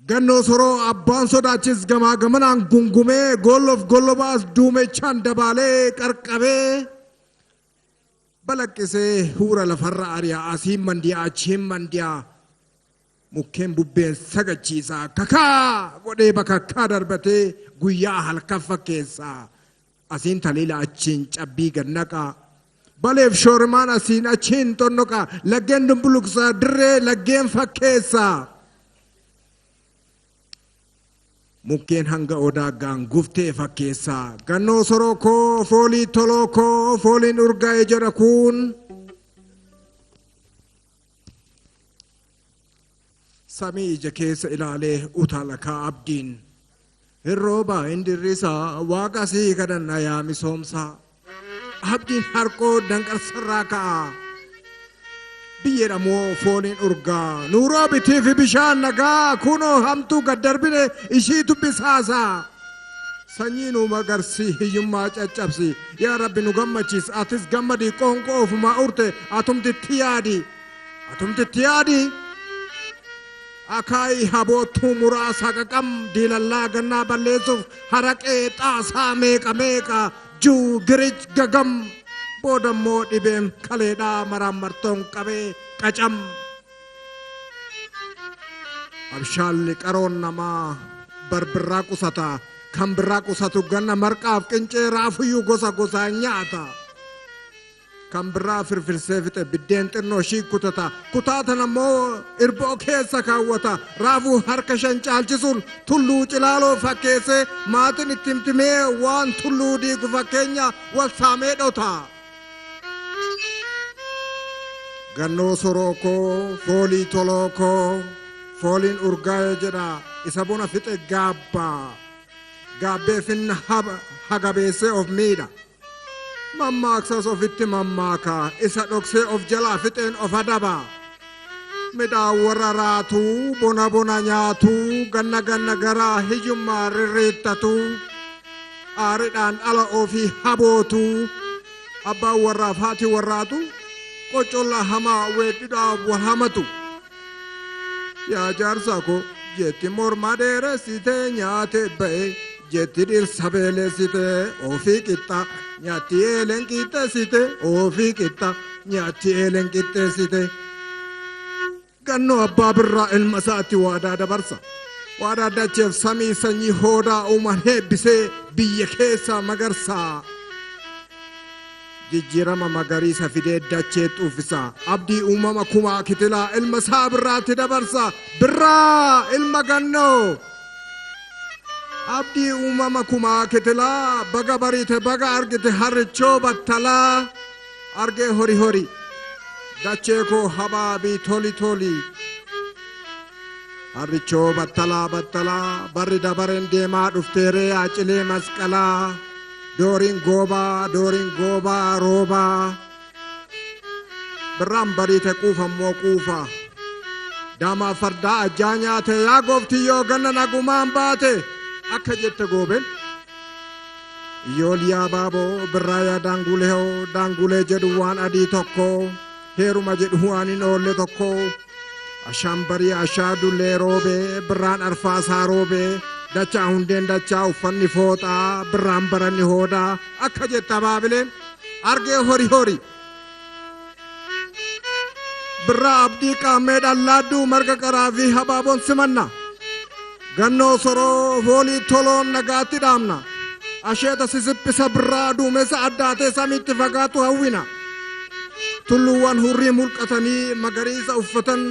Ganno soro abbaan sodaachis gamaa gamanaan gungumee gollobaas duumechaan dabaalee qarqabee balaqqisee huura lafarra ari'aa asiin mandiyaa achiin mandiyaa mukkeen bubbeen sagachiisaa kakaa godhee bakakkaa darbatee guyyaa halkan fakkeessaa asiin taliila achiin cabbii gannaqaa baleef shoorimaan asiin achiin xonnoqaa laggeen dumbuluksaa dirree laggeen fakkeessaa mukkeen hanga odaa gaanguftee fakkeessaa gannoo soroo koo foolii toloo koo fooliin urgaa'e jedha kun samii ija keessa ilaalee utalakaa abdiin hirrooba indirrisaa waaqa sii kadhanna yaa misoomsaa abdiin harqoo danqarsarraa ka'a biyyeedhamoo fooliin urgaa nuuroo bitii fi bishaan nagaa kunoo hamtuu gad darbine ishiitu bisaasaa sanyii nu magarsii hiyyummaa caccabsi yaa rabbi nu gammachiis atis gammadii qoonqoo ofumaa urte atumtitti yaadi akaayi habootuu muraasa qaqam diilallaa gannaa balleessuuf haraqee xaasaa meeqa juu girij gagam boodammoo dhibeem kaleedhaa maraan qabee qacam abshaalli qaroon namaa barbirraa qusata kan birraa qusatu ganna marqaaf qincee raafuyyuu gosa nyaata kan birraa firfirsee fixe biddeen xinnoo shii kutata kutaatan ammoo irboo keessa kaawwata raafuu harka shan caalchisuun tulluu cilaaloo fakkeesse maatiin itti himtimee waan tulluu diigu fakkeenya wal saamee dhota gannoo soroo koo foolii toloo koo fooliin urgaa'e jedha isa bona fixe gaabbee finna hagabeessee of miidha mammaaksas ofitti mammaakaa isa dhoksee of jalaa fixeen of adaba midhaan warra raatuu bona nyaatuu ganna garaa hiyyummaa rirriittatuu aaridhaan ala ofii habootuu abbaan warraaf haati warraatu qocolla hamaa weeddidhaaf wal hamatu yaa jaarsaa ko jetti morma dheeressitee nyaate ba'e jetti dhirsa beelessitee ofii qixxa nyaatti eelen qixxeessite ofii qixxa nyaatti eelen qixxeessite gannoo abbaa birraa ilma isaatti waadaa dabarsa waadaa dacheef samii sanyii hoodaa uuman heebbisee biyya keessa magarsaa jijjiirama magariisa fidee dachee xuuffisa abdii uumama kumaa kitilaa ilma isaa birraatti dabarsa birraa ilma gannoo abdii uumama kumaa kitilaa baga bariite baga argite harrichoo battalaa argee hori dachee koo habaabii toli harrichoo battalaa barri dabareen deemaa dhufteeree acilee masqalaa Dorin goba roba birraan bariite quufa moo quufa dama fardaa ajjaa nyaate yaa gooftii yoo ganna nagumaan baate akka jette gooben ijoolyaa baaboo birraa yaa daangulee jedhu waan adii tokko heeruma jedhu waan hin oolle tokko ashaan barii ashaa dullee roobee birraan arfaasaa roobee dachaa hundeen dachaa uffanni fooxaa birraan baranni hoodaa akka jetta baabileen argee hori birraa abdii qaamee dhallaadduu marga qaraa fi habaaboon simanna gannoo soroo foolii toloon nagaatti dhaamna asheeta sisippisa birraa duumessa addaatee samiitti fagaatu hawwina tulluuwwan hurrii mulqatanii magariisa uffatan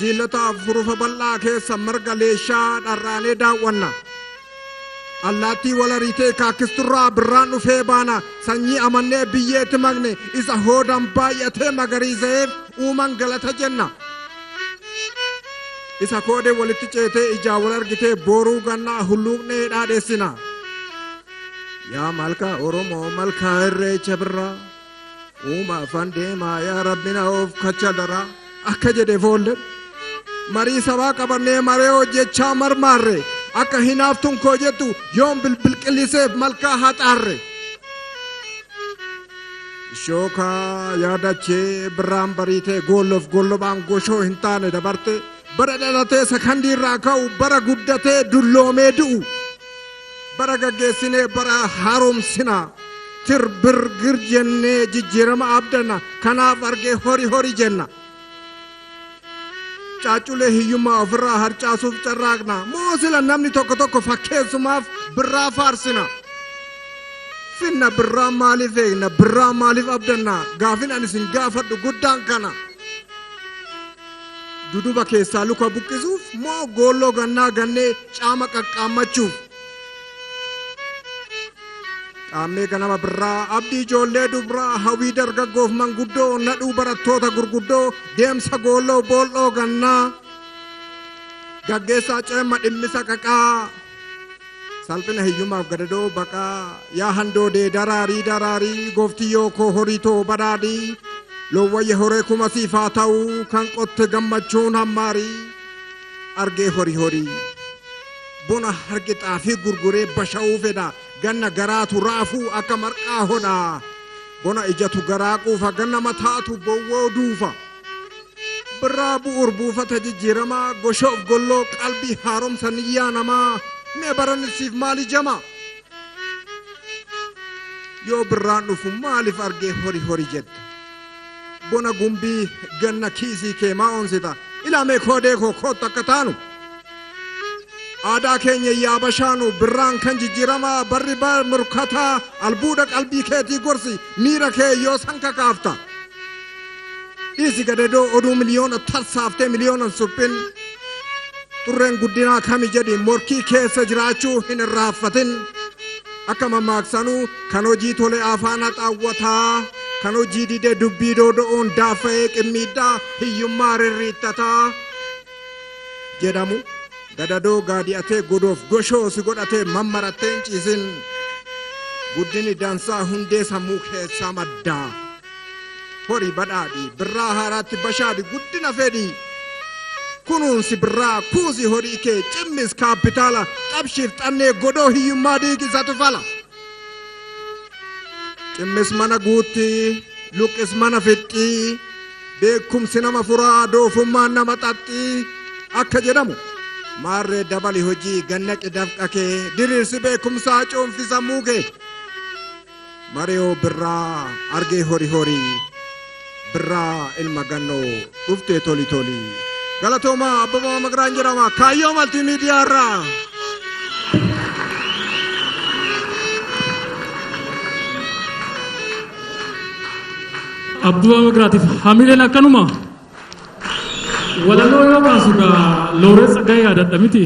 jiillataaf furufa bal'aa keessa marga leeshaa dharraanee daawwanna allaattii walariitee kaakisturraa birraan dhufee baana sanyii amannee biyyeetti magne isa hoodan baay'atee magariiseef uuman galata jenna isa koodee walitti ceetee ijaa wal argitee booruu gannaa hulluuqnee dhaadheessina yaa malkaa oromoo malkaa irreecha birraa uuma afaan deemaa yaa rabbina of kacha daraa akka jedhe foollee marii sabaa qabannee maree hojjechaa marmaarre akka hinaaftuun koo jettu yoom bilbilqilliseef malkaa haxaarre shookaa yaadachee birraan bariitee gollobaan goshoo hin taane dabarte bara dhalatee sakandii irraa ka'u bara guddatee dulloomee du'u bara gaggeessinee bara haaromsina tirbirgir jennee jijjiirama abdanna kanaaf argee horii jenna caaculee hiyyummaa ofirraa harcaasuuf carraaqna moo sila namni tokko fakkeessumaaf birraa faarsina finna birraa maaliif eegna birraa maaliif abdanna gaafin ani isin gaafadhu guddaan kana duduba keessaa luka buqqisuuf moo goolloo gannaa gannee caama qaqqaammachuuf qaammee ganama birraa abdii ijoollee dubraa hawwii dargaggoof manguddoo nadhuu barattoota gurguddoo deemsa goolloo boolloo gannaa gaggeessaa ceemma dhimmisa qaqaa salphina hiyyummaaf gadadoo baqaa yaa handoodee daraarii gooftiyyoo koo horii too badhaadhii loowwayya horee kuma siifaa ta'uu kan qotte gammachuun hammaarii argee horii bona harqixaa fi gurguree basha'uu fedha ganna garaatu raafuu akka marqaa hodhaa bona ijatu garaa quufa ganna mataatu bowwoo duufa birraa bu'uur buufata jijjiiramaa goshoof golloo qalbii haaromsa niyyaa namaa mee baranisiif maali jama yoo birraan dhufu maaliif argee horii jedha bona gumbii ganna kiisii kee maa onsita ilaamee koodee koo kootu akka taanu aadaa keenya yaabashaanu birraan kan jijjiiramaa barri murkataa albuuda qalbii keetii gorsi miira kee yoo san kakaafta dhiisi gadadoo oduu miliyoona tarsaaftee miliyoonan suphin xurreen guddinaa kami jedhi morkii keessa jiraachuu hin irraaffatin akka mammaaksanuu kan hojii tole afaan haxaawwataa kan hojii didee dubbii doodo'uun daafa'ee qimmiidhaa hiyyummaa rirriittataa jedhamu gadadoo gaadi'atee godoof goshoo si godhatee mammaratteen ciisin guddini dansaa hundee sammuu keessaa maddaa horii badhaadhi birraa haaraatti bashaadhi guddina fedhi kunuunsi birraa kuusi horii kee cimmis kaapitaala qabshiif xannee godoo hiyyummaa diigisatu fala cimmis mana guutti luqqis mana fixxii beekumsi nama furaa doofummaan nama xaxxii akka jedhamu maarree dabali hojii gannaqi dafqa kee diriirsi beekumsaa coomfisa muukee mariyoo birraa argee horii birraa ilma gannoo dhuftee toli galatoomaa abbabaa magraan jedhama kaayyoo maltiimiidiyaa irraa abbabaa magraatiif hamileen akkanuma walaloo yoo baasuudha looreessa gahee yaadadha miti